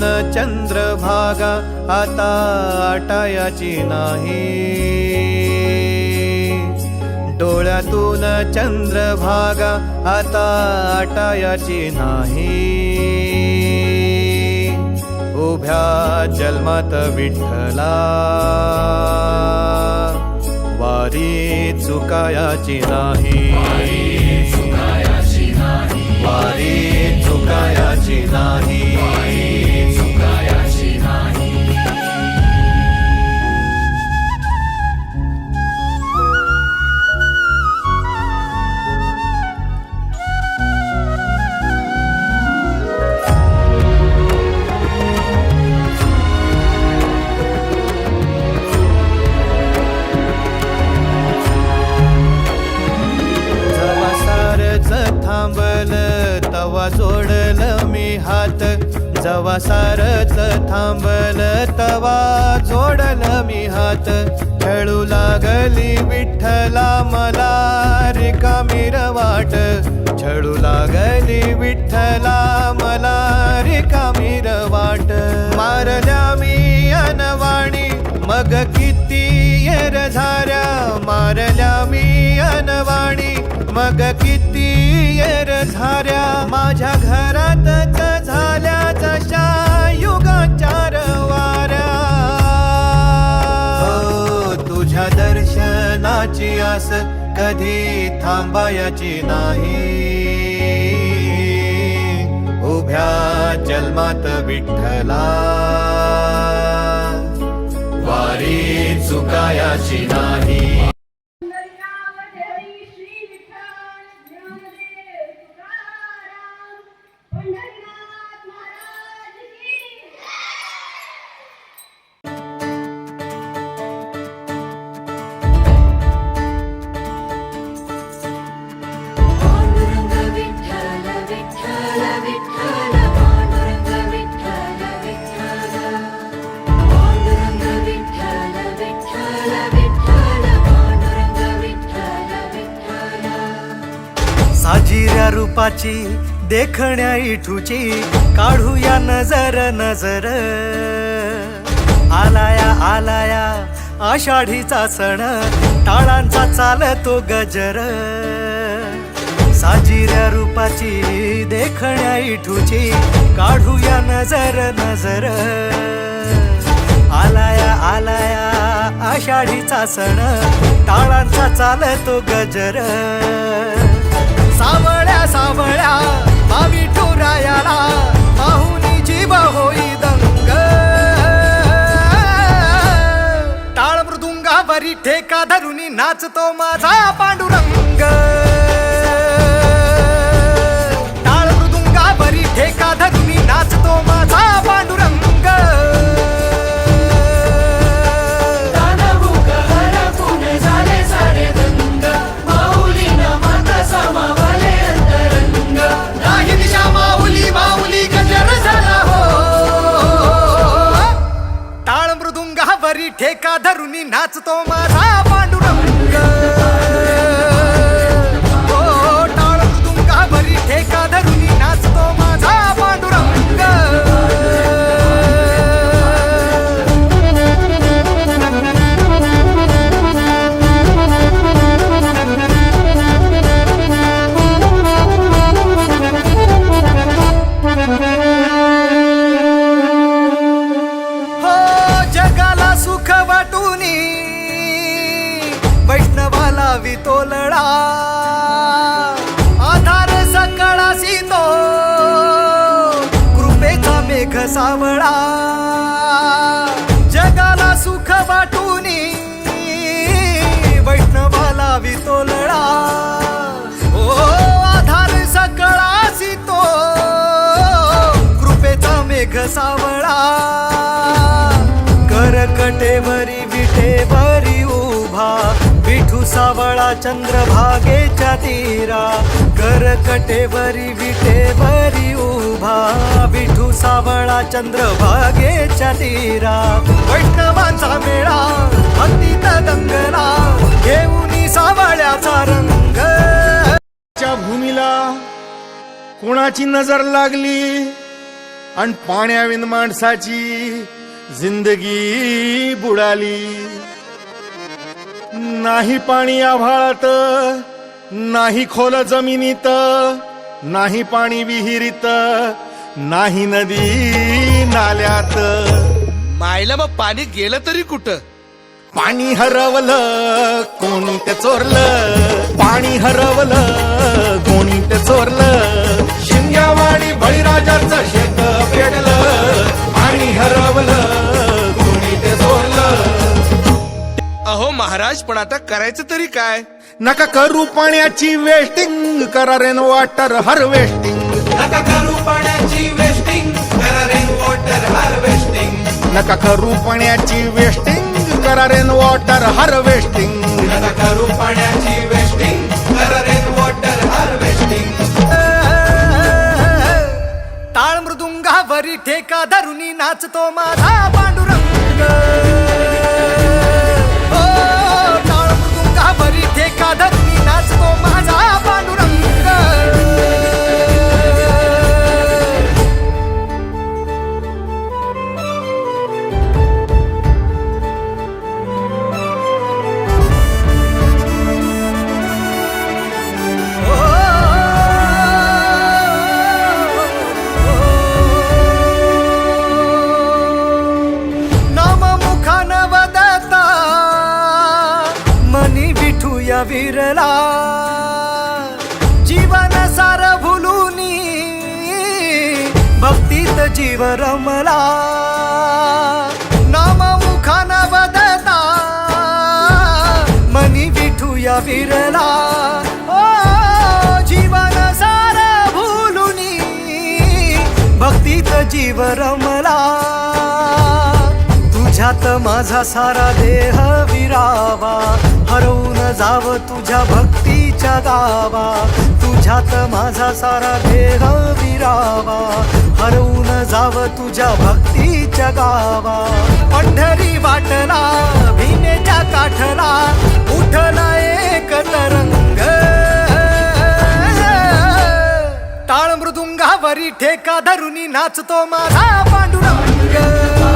चंद्रभागा आता आटायाची नाही, डोळ्यातून चंद्रभागा आता आटायाची नाही। उभ्या जन्मात विठ्ठला वारी चुकायाची नाही, वारी चुकायाची नाही। तवा जोडलं मी हात, जवा सारच थांबल तवा जोडलं मी हात। खेळू लागली विठ्ठला मला रिकामी वाट, छळू लागली विठ्ठला मला रिकामी वाट। मारल्या मी अनवाणी मग किती येर झाऱ्या, मारल्या मी अनवाणी मग किती येर झाऱ्या। माझ्या घरातच झाल्या जशा युगाचार वाऱ्या। तुझ्या दर्शनाची आस कधी थांबायची नाही, उभ्या जन्मात विठ्ठला वारी चुकायाची नाही। साजिऱ्या रूपाची देखण्या इठूची काढूया नजर नजर। आलाया आलाया आषाढीचा सण टाळांचा चालतो गजर। साजिऱ्या रूपाची देखण्या इठूची काढूया नजर नजर। आलाया आलाया आषाढीचा सण टाळांचा चालतो गजर। सावळ्या सावळ्या मावी ठुरायाला माहुनी जीव होई दंग। टाळ मृदुंगावरी ठेका धरुनी नाचतो माझा पांडुरंग। टाळ मृदुंगावरी ठेका धरुनी नाचतो माझा पांडुरंग। ठेका धरुनी नाचतो माझा पांडुरंग। ओ टाळ मृदुंगावरी ठेका धरुनी नाचतो माझा पांडुरंग। सुख वाटूनी वैष्णवाला वितोलळा आधार सकळासी तो कृपेचा मेघ सावळा। जगाला सुख वाटूनी वैष्णवाला वितोलळा ओ आधार सकळासी तो कृपेचा मेघ सावळा। करकटेवरी विठेवरी उभा विठू सावळा चंद्रभागेच्या तीरा। करकटेवरी विठेवरी उभा विठू सावळा चंद्रभागेच्या तीरा। वैष्णवांचा मेळा भक्तीत दंगला घेऊनी सावळ्याचा रंग। च्या भूमीला कोणाची नजर लागली आणि पाण्याविन माणसाची जिंदगी बुडाली. नाही पाणी आभाळात, नाही खोल जमिनीत, नाही पाणी विहिरीत, नाही नदी नाल्यात. मायला मग पाणी गेलं तरी कुठं? पाणी हरवलं कोणी ते चोरलं, पाणी हरवलं कोणी ते चोरलं. शिंग्यावाडी बळीराजाचं शेत पेटलं, पाणी हरवलं कोणी ते चोरलं. अहो महाराज, पण आता करायचं तरी काय? नका करू पाण्याची वेस्टिंग, करा रेन वॉटर हार्वेस्टिंग. नका करू पाण्याची वेस्टिंग, करा रेन वॉटर हार्वेस्टिंग. नका करू पाण्याची वेस्टिंग, करा रेन वॉटर हार्वेस्टिंग. नका करू पाण्याची वेस्टिंग, करा रेन वॉटर हार्वेस्टिंग. टाळ मृदुंगावरी ठेका धरुनी नाचतो माझा पांडुरंग. हो, टाळ मृदुंगावरी ठेका धरुनी नाचतो माझा पांडुरंग. विरला जीवन सार भुलुनी भक्तीत जीव रमला. नाम मुखान बदता मनी विठूया विरला. ओ जीवन सार भुलुनी भक्तीत जीव रमला. तुझ्यात माझा सारा देह विरावा, हरवून जाव तुझ्या भक्तीच्या गावा. तुझ्यात माझा सारा देह विरावा, हरवून जाव तुझ्या भक्तीच्या गावा. पंढरी वाटला भीमेच्या काठला, उठला एक तरंग. टाळ मृदुंगावरी ठेका धरुनी नाचतो माझा पांडुरंग.